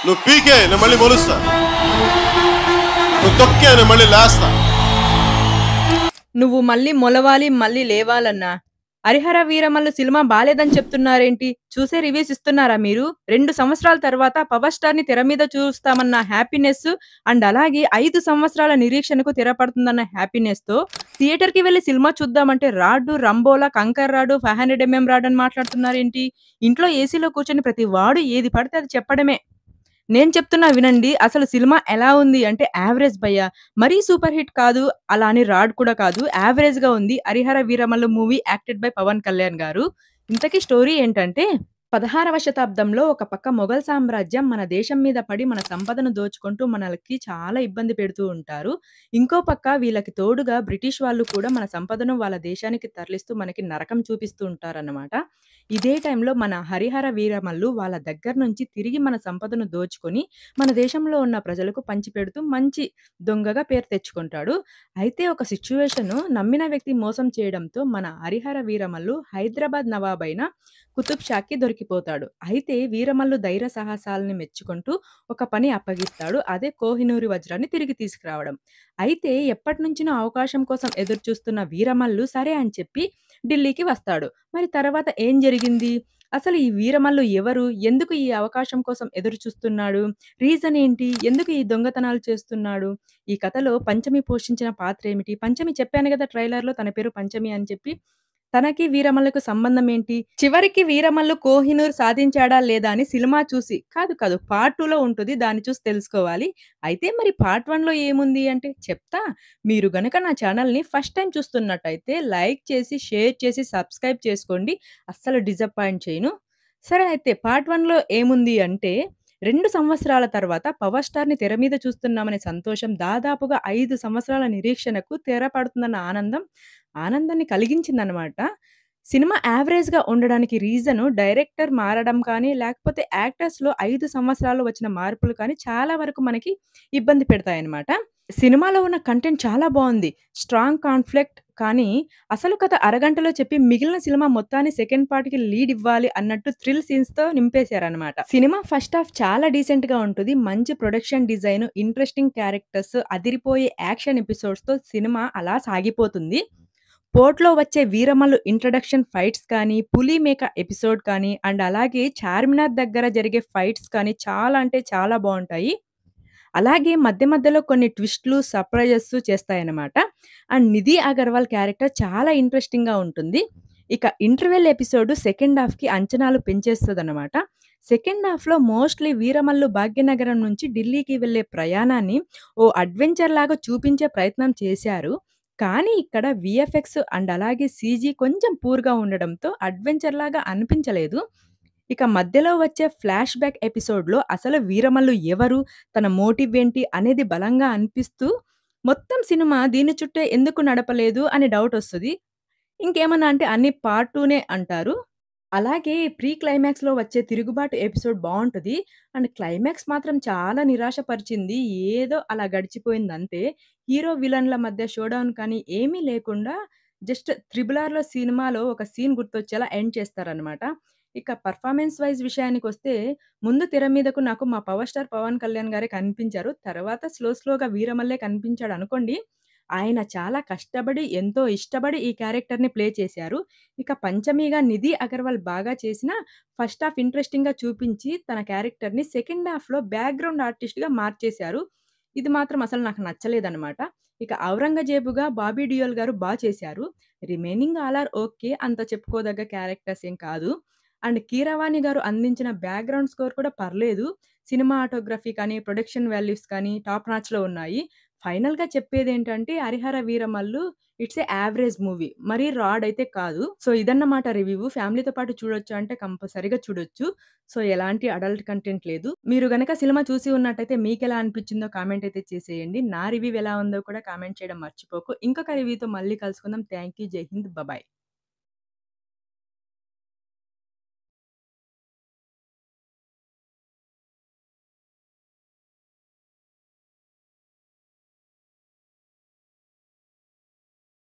నువ్వు పీకే నేను మళ్ళీ మొలుస్తా, నువ్వు తొక్కే నేను మళ్ళీ లేస్తా. నువ్వు మళ్ళీ మొలవాలి, మళ్ళీ లేవాలన్నా. 'హరిహర వీరమల్లు' సినిమా బాలేదని చెప్తున్నారేంటి? చూసే రివ్యూస్ ఇస్తున్నారా మీరు? 2 సంవత్సరాల తర్వాత 'పవర్ స్టార్‌ని' తెర మీద చూస్తామన్న హ్యాపీనెస్ అండ్ అలాగే 5 సంవత్సరాల నిరీక్షణకు తెర పడుతుందన్న హ్యాపీనెస్‌తో థియేటర్‌కి వెళ్లి సినిమా చూద్దామంటే రాడ్డు, రంబోలా, కంకర్ రాడ్, 500 రాడ్ అని మాట్లాడుతున్నారేంటి? ఇంట్లో ఏసీలో కూర్చొని ప్రతి వాడు ఏది పడితే అది చెప్పడమే. నేను చెప్తున్నా వినండి. అసలు సినిమా ఎలా ఉంది అంటే యావరేజ్ భయ్యా. మరీ సూపర్ హిట్ కాదు. అలా అని రాడ్ కూడా కాదు. యావరేజ్‌గా ఉంది. 'Harihara Veeramallu' movie acted by Pawan Kalyan garu. ఇంతకీ స్టోరీ ఏంటంటే 16వ శతాబ్దంలో ఒక పక్క మొఘల్ సామ్రాజ్యం మన దేశం మీద పడి మన సంపదను దోచుకుంటూ మనలకి చాలా ఇబ్బంది పెడుతూ ఉంటారు. ఇంకో పక్క వీళ్ళకి తోడుగా బ్రిటిష్ వాళ్ళు కూడా మన సంపదను వాళ్ళ దేశానికి తరలిస్తూ మనకి నరకం చూపిస్తూ ఉంటారన్నమాట. ఇదే టైంలో మన 'హరిహర వీరమల్లు' వాళ్ళ దగ్గర నుంచి తిరిగి మన సంపదను దోచుకొని మన దేశంలో ఉన్న ప్రజలకు పంచిపెడుతూ మంచి దొంగగా పేరు తెచ్చుకుంటాడు. అయితే ఒక సిట్యుయేషను నమ్మిన వ్యక్తి మోసం చేయడంతో మన 'హరిహర వీరమల్లు' హైదరాబాద్ నవాబ్ అయిన కుతుబ్ షాకి దొరికిపోతాడు. అయితే వీరమల్లు ధైర్య సాహసాలని మెచ్చుకుంటూ ఒక పని అప్పగిస్తాడు. అదే కోహినూరి వజ్రాన్ని తిరిగి తీసుకురావడం. అయితే ఎప్పటినుంచినో అవకాశం కోసం ఎదురుచూస్తున్న వీరమల్లు సరే అని చెప్పి ఢిల్లీకి వస్తాడు. మరి తర్వాత ఏం జరిగింది? అసలు ఈ వీరమల్లు ఎవరు? ఎందుకు ఈ అవకాశం కోసం ఎదురు చూస్తున్నాడు? రీజన్ ఏంటి? ఎందుకు ఈ దొంగతనాలు చేస్తున్నాడు? ఈ కథలో పంచమి పోషించిన పాత్రేమిటి? పంచమి చెప్పాను గదా! ట్రైలర్‌లో తన పేరు పంచమి అని చెప్పి. తనకి వీరమల్లుకు సంబంధం ఏంటి? చివరికి వీరమల్లు కోహినూర్ సాధించాడా లేదా అని సినిమా చూసి కాదు. పార్ట్ 2లో ఉంటది. దాన్ని చూసి తెలుసుకోవాలి. అయితే మరి పార్ట్ 1లో ఏముంది అంటే చెప్తా. మీరు గనక నా ఛానెల్‌ని ఫస్ట్ టైమ్ చూస్తున్నట్టయితే లైక్ చేసి, షేర్ చేసి, సబ్స్క్రైబ్ చేసుకోండి. అస్సలు డిసప్పాయింట్ చేయను. సరే అయితే పార్ట్ 1లో ఏముంది అంటే 2 సంవత్సరాల తర్వాత 'పవర్ స్టార్‌ని' తెర మీద చూస్తున్నామనే సంతోషం, దాదాపుగా 5 సంవత్సరాల నిరీక్షణకు తెర పడుతుందన్న ఆనందాన్ని కలిగించిందనమాట. సినిమా యావరేజ్‌గా ఉండడానికి రీజను డైరెక్టర్ మారడం కానీ, లేకపోతే యాక్టర్స్‌లో 5 సంవత్సరాల్లో వచ్చిన మార్పులు కానీ చాలా వరకు మనకి ఇబ్బంది పెడతాయన్నమాట. సినిమాలో ఉన్న కంటెంట్ చాలా బావుంది. స్ట్రాంగ్ కాన్ఫ్లిక్ట్ కానీ, అసలు కథ అరగంటలో చెప్పి మిగిలిన సినిమా మొత్తాన్ని సెకండ్ పార్ట్‌కి లీడ్ ఇవ్వాలి అన్నట్టు థ్రిల్ సీన్స్‌తో నింపేశారన్నమాట. సినిమా ఫస్ట్ హాఫ్ చాలా డీసెంట్‌గా ఉంటది. మంచి ప్రొడక్షన్ డిజైన్, ఇంట్రెస్టింగ్ క్యారెక్టర్స్, అదిరిపోయే యాక్షన్ ఎపిసోడ్స్‌తో సినిమా అలా సాగిపోతుంది. పోర్ట్‌లో వచ్చే వీరమల్లు ఇంట్రడక్షన్ ఫైట్స్ కానీ, పులిమేక ఎపిసోడ్ కానీ, అండ్ అలాగే చార్మినార్ దగ్గర జరిగే ఫైట్స్ కానీ చాలా అంటే చాలా బావుంటాయి. అలాగే మధ్య మధ్యలో కొన్ని ట్విస్ట్‌లు, సర్ప్రైజెస్ చేస్తాయన్నమాట. అండ్ 'నిధి అగర్వాల్' క్యారెక్టర్ చాలా ఇంట్రెస్టింగ్‌గా ఉంటుంది. ఇక ఇంటర్వెల్ ఎపిసోడ్ సెకండ్ హాఫ్‌కి అంచనాలు పెంచేస్తదన్నమాట. సెకండ్ హాఫ్‌లో మోస్ట్‌లీ వీరమల్లు భాగ్యనగరం నుంచి ఢిల్లీకి వెళ్ళే ప్రయాణాన్ని ఓ అడ్వెంచర్ లాగా చూపించే ప్రయత్నం చేశారు. కానీ ఇక్కడ వీఎఫ్ఎక్స్ అండ్ అలాగే సీజీ కొంచెం పూర్‌గా ఉండడంతో అడ్వెంచర్ లాగా అనిపించలేదు. ఇక మధ్యలో వచ్చే ఫ్లాష్ బ్యాక్ ఎపిసోడ్‌లో అసలు వీరమల్లు ఎవరు? తన మోటివ్ ఏంటి? అనేది బలంగా అనిపిస్తూ మొత్తం సినిమా దీని చుట్టే ఎందుకు నడపలేదు అని డౌటొస్తది. ఇంకేమన్నా అంటే అన్ని పార్ట్ 2నే అంటారు. అలాగే ప్రీ క్లైమాక్స్‌లో వచ్చే తిరుగుబాటు ఎపిసోడ్ బావుంటది. అండ్ క్లైమాక్స్ మాత్రం చాలా నిరాశపరిచింది. ఏదో అలా గడిచిపోయిందంతే. హీరో, విలన్‌ల మధ్య షోడౌన్ కానీ ఏమీ లేకుండా జస్ట్ 'త్రిబుల్ ఆర్‌లో' సినిమాలో ఒక సీన్ గుర్తొచ్చేలా ఎండ్ చేస్తారనమాట. ఇక పెర్ఫార్మన్స్ వైస్ విషయానికొస్తే ముందు తెర మీదకు నాకు మా పవర్ స్టార్ పవన్ కళ్యాణ్ గారే కనిపించారు. తర్వాత స్లోగా వీరమల్లే కనిపించాడనుకోండి. ఆయన చాలా కష్టపడి, ఎంతో ఇష్టపడి ఈ క్యారెక్టర్‌ని ప్లే చేశారు. ఇక పంచమిగా 'నిధి అగర్వాల్' బాగా చేసినా ఫస్ట్ హాఫ్ ఇంట్రెస్టింగ్‌గా చూపించి తన క్యారెక్టర్‌ని సెకండ్ హాఫ్‌లో బ్యాక్‌గ్రౌండ్ ఆర్టిస్ట్‌గా మార్చేశారు. ఇది మాత్రం అసలు నాకు నచ్చలేదనమాట. ఇక 'ఔరంగజేబు'గా 'బాబీ డియోల్' గారు చేశారు. Remaining all are okay. అంత చెప్పుకోదగ్గ క్యారెక్టర్స్ ఏం కాదు. అండ్ 'కీరవాణి' గారు అందించిన బ్యాక్‌గ్రౌండ్ స్కోర్ కూడా పర్లేదు. సినిమాటోగ్రఫీ కానీ, ప్రొడక్షన్ వాల్యూస్ కానీ టాప్ నాచ్‌లో ఉన్నాయి. ఫైనల్‌గా చెప్పేదేంటంటే 'Harihara Veeramallu' it's a average movie. మరీ రాడ్ అయితే కాదు. సో, ఇదన్నమాట రివ్యూ. ఫ్యామిలీతో పాటు చూడొచ్చా అంటే కంపల్సరీగా చూడొచ్చు. సో, ఎలాంటి అడల్ట్ కంటెంట్ లేదు. మీరు గనక సినిమా చూసి ఉన్నట్టయితే మీకెలా అనిపించిందో కామెంట్ అయితే చేసేయండి. నా రివ్యూ ఎలా ఉందో కూడా కామెంట్ చేయడం మర్చిపోకు. ఇంకొక రివ్యూతో మళ్ళీ కలుసుకుందాం. Thank you. జై హింద్. బాయ్.